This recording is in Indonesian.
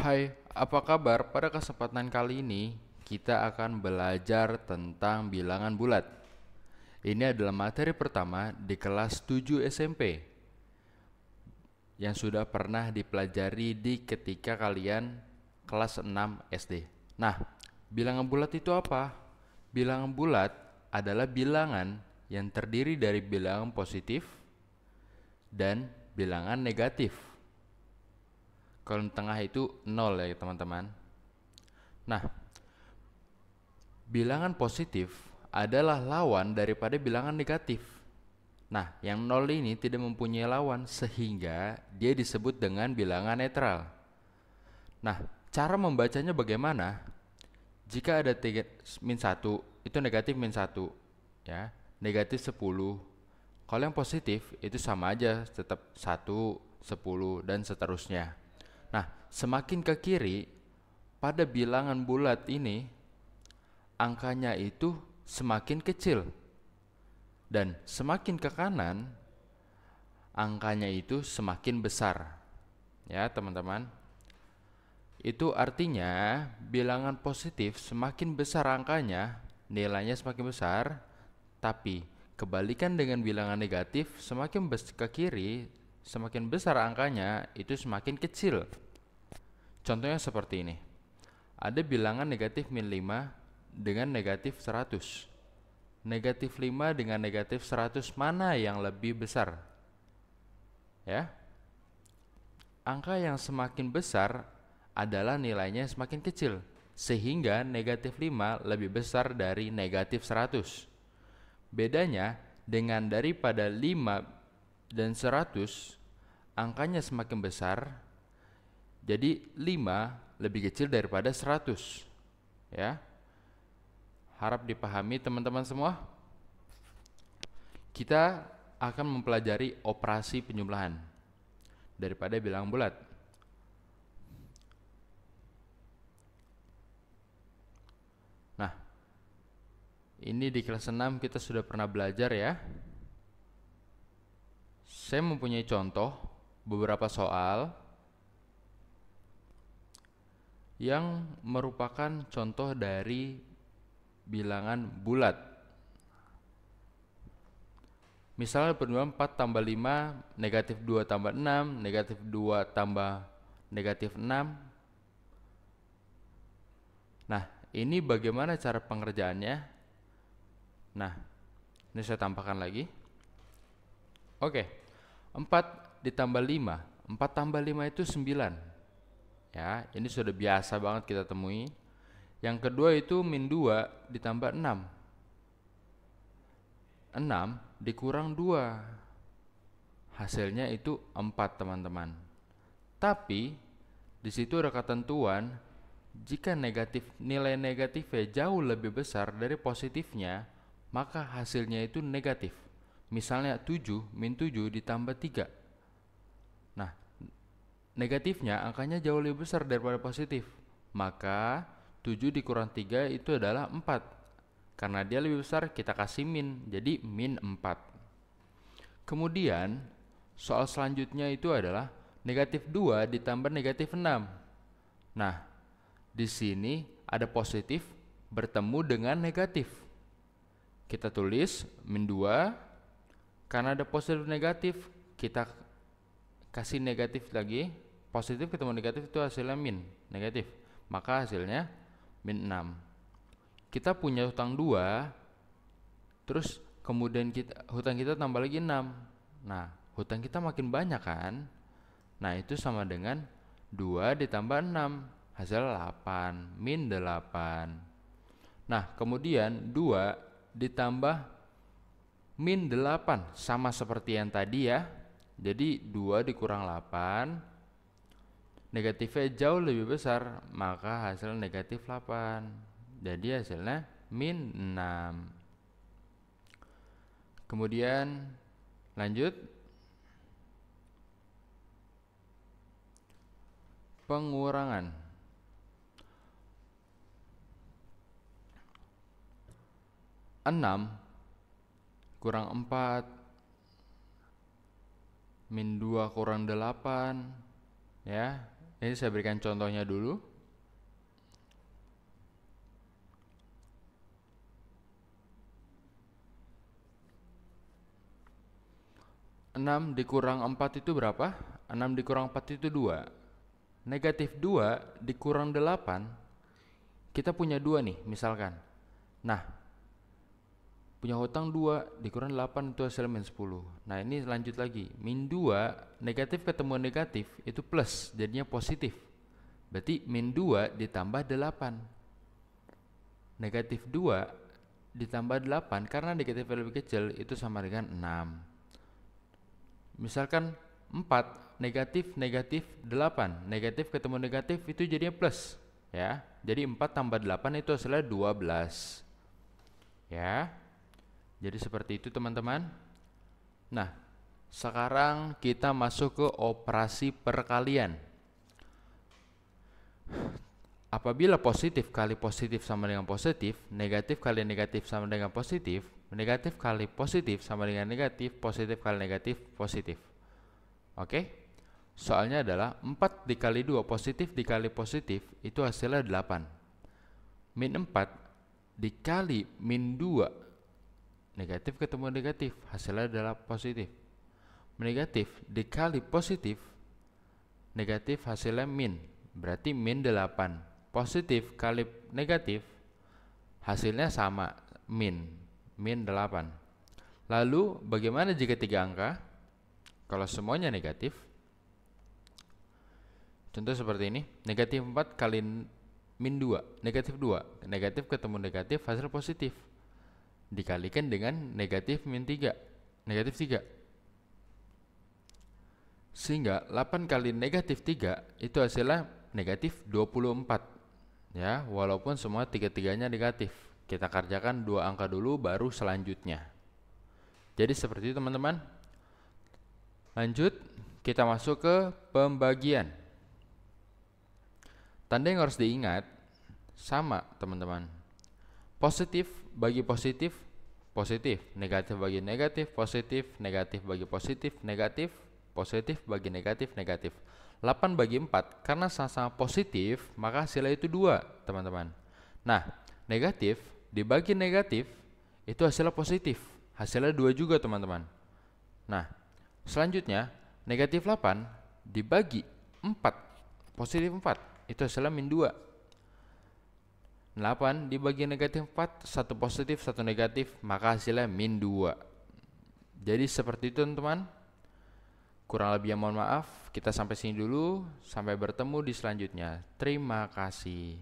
Hai, apa kabar? Pada kesempatan kali ini, kita akan belajar tentang bilangan bulat. Ini adalah materi pertama di kelas 7 SMP yang sudah pernah dipelajari di ketika kalian kelas 6 SD. Nah, bilangan bulat itu apa? Bilangan bulat adalah bilangan yang terdiri dari bilangan positif dan bilangan negatif. Kalau di tengah itu 0 ya teman-teman. Nah, bilangan positif adalah lawan daripada bilangan negatif. Nah, yang 0 ini tidak mempunyai lawan sehingga dia disebut dengan bilangan netral. Nah, cara membacanya bagaimana? Jika ada min 1, itu negatif min 1, ya. Negatif 10. Kalau yang positif itu sama aja, tetap 1, 10 dan seterusnya. Nah, semakin ke kiri pada bilangan bulat ini angkanya itu semakin kecil, dan semakin ke kanan angkanya itu semakin besar. Ya, teman-teman. Itu artinya bilangan positif semakin besar angkanya, nilainya semakin besar, tapi kebalikan dengan bilangan negatif, semakin ke kiri semakin besar angkanya, itu semakin kecil. Contohnya seperti ini. Ada bilangan negatif min 5 dengan negatif 100. Negatif 5 dengan negatif 100 mana yang lebih besar? Ya. Angka yang semakin besar adalah nilainya semakin kecil, sehingga negatif 5 lebih besar dari negatif 100. Bedanya dengan daripada 5 dan 100, angkanya semakin besar, jadi 5 lebih kecil daripada 100. Ya. Harap dipahami teman-teman semua. Kita akan mempelajari operasi penjumlahan daripada bilangan bulat. Nah, ini di kelas 6 kita sudah pernah belajar ya. Saya mempunyai contoh beberapa soal yang merupakan contoh dari bilangan bulat. Misalnya penjumlahan 4 tambah 5, negatif 2 tambah 6, negatif 2 tambah negatif 6. Nah, ini bagaimana cara pengerjaannya? Nah, ini saya tambahkan lagi. Oke, 4 ditambah 5. 4 tambah 5 itu 9. Ya, ini sudah biasa banget kita temui. Yang kedua itu min 2 ditambah 6. 6 dikurang 2. Hasilnya itu 4, teman-teman. Tapi di situ ada ketentuan, jika nilai negatifnya jauh lebih besar dari positifnya, maka hasilnya itu negatif. Misalnya 7 min 7 ditambah 3. Nah, negatifnya angkanya jauh lebih besar daripada positif, maka 7 dikurang 3 itu adalah 4. Karena dia lebih besar, kita kasih min, jadi min 4. Kemudian soal selanjutnya itu adalah negatif 2 ditambah negatif 6. Nah, di sini ada positif bertemu dengan negatif. Kita tulis min 2, karena ada positif negatif, kita kasih negatif lagi. Positif ketemu negatif itu hasilnya min, negatif. Maka hasilnya min 6. Kita punya hutang 2, terus kemudian hutang kita tambah lagi 6. Nah, hutang kita makin banyak kan? Nah, itu sama dengan 2 ditambah 6, hasil 8, min 8. Nah, kemudian 2 ditambah min 8, sama seperti yang tadi ya. Jadi 2 dikurang 8, negatifnya jauh lebih besar, maka hasil negatif 8. Jadi hasilnya min 6. Kemudian lanjut, pengurangan. 6 kurang 4, min 2 kurang 8, ya. Ini saya berikan contohnya dulu. Enam dikurang 4 itu berapa? 6 dikurang 4 itu 2. Negatif 2 dikurang 8, kita punya 2 nih misalkan. Nah, punya hutang 2 dikurang 8 itu hasilnya min 10. Nah, ini lanjut lagi. Min 2, negatif ketemu negatif itu plus, jadinya positif. Berarti min 2 ditambah 8. Negatif 2 ditambah 8, karena negatifnya lebih kecil, itu sama dengan 6. Misalkan 4 negatif 8, negatif ketemu negatif itu jadinya plus, ya. Jadi 4 tambah 8 itu hasilnya 12, ya. Jadi seperti itu teman-teman. Nah, sekarang kita masuk ke operasi perkalian. Apabila positif kali positif sama dengan positif, negatif kali negatif sama dengan positif, negatif kali positif sama dengan negatif, positif kali negatif, positif. Oke? Soalnya adalah 4 dikali 2 positif dikali positif itu hasilnya 8. Min 4 dikali min 2 negatif ketemu negatif, hasilnya adalah positif. Negatif dikali positif negatif, hasilnya min, berarti min 8. Positif kali negatif hasilnya sama, min 8. Lalu bagaimana jika 3 angka? Kalau semuanya negatif, contoh seperti ini, negatif 4 kali min 2, negatif 2, negatif ketemu negatif, hasil positif, dikalikan dengan negatif min 3, negatif 3. Sehingga 8 kali negatif 3 itu hasilnya negatif 24. Ya, walaupun semua tiga-tiganya negatif. Kita kerjakan 2 angka dulu baru selanjutnya. Jadi seperti itu teman-teman. Lanjut, kita masuk ke pembagian. Tanda yang harus diingat sama teman-teman. Positif bagi positif, positif. Negatif bagi negatif, positif. Negatif bagi positif, negatif. Positif bagi negatif, negatif. 8 bagi 4, karena sama-sama positif, maka hasilnya itu 2 teman-teman. Nah, negatif dibagi negatif itu hasilnya positif, hasilnya 2 juga teman-teman. Nah, selanjutnya negatif 8 dibagi 4, positif 4, itu hasilnya min 2. 8 dibagi negatif 4, 1 positif 1 negatif, maka hasilnya min 2. Jadi seperti itu teman-teman. Kurang lebihnya mohon maaf. Kita sampai sini dulu. Sampai bertemu di selanjutnya. Terima kasih.